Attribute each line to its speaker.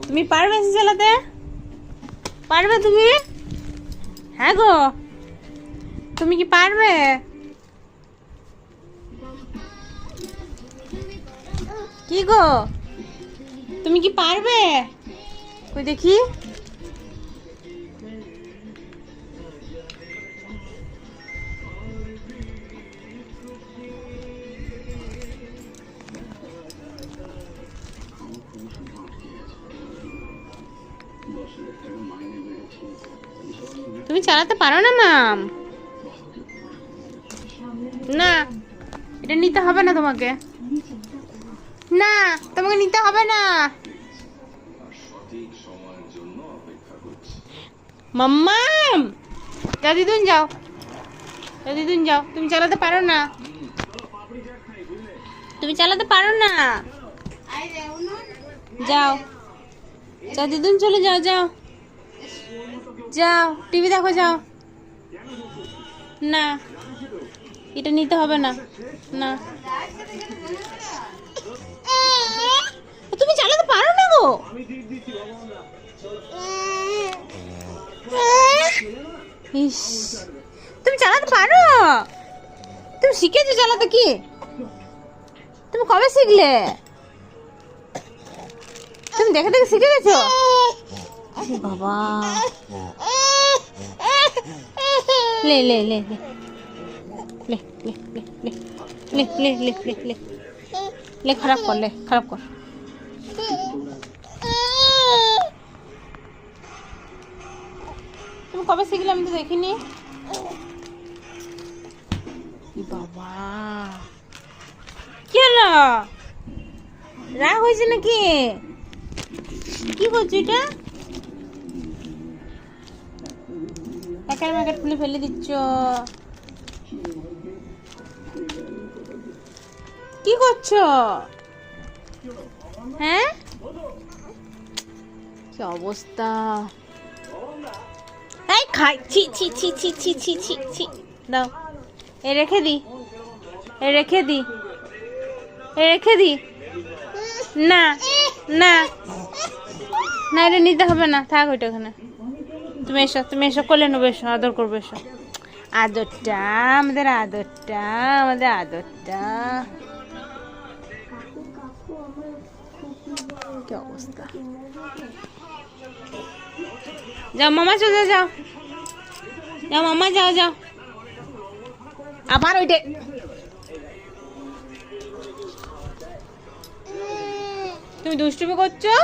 Speaker 1: তুমি পারবে এসি চালাতে? পারবে তুমি? হ্যাঁ গো, তুমি কি পারবে? কি গো, তুমি কি পারবে? কই দেখি। তুমি চালাতে পারো না মাম? না, এটা নিতে হবে না তোমাকে। না, তোমাকে নিতে হবে না। মাম্মাম, যাও দিদুন যাও, যাও দিদুন যাও। তুমি চালাতে পারো না, তুমি চালাতে পারো না। যাও যাও দিদুন, চলে যাও, যাও যাও, টিভি দেখো যাও। না, এটা নিতে হবে না। না, তুমি চালাতে পারো না গো। ইস, তুমি চালাতে পারো? তুমি শিখেছো চালাতে? কি তুমি কবে শিখলে? তুমি দেখে দেখে শিখে গেছো? বাবা, লে লে লে লে লে লে লে লে লে লে লে লে লে, খারাপ কর, লে খারাপ কর। তুমি কবে শিখলে? আমি তো দেখিনি। বাবা, কি হলো? রাগ হয়েছে নাকি? কি করছো এটা? প্যাকেট ম্যাকেট খুলে ফেলে দিচ্ছ। কি করছো? হ্যাঁ, কি অবস্থা? এই খাই, ছি ছি ছি ছি ছি ছি ছি ছি। দাও, এ রেখে দি, এ রেখে দি, এ রেখে দি। না না না, এটা নিতে হবে না, থাক ওইটা ওখানে। তুমি এসো, তুমি এসো, কোলে নেবো, এসো, আদর করবো, এসো। আদরটা, আমাদের আদরটা, আমাদের আদরটা। কি অবস্থা? যাও মামা, চলে যাও, যাও মামা, যাও যাও। আবার ওইটা, তুমি দুষ্টুমি করছো।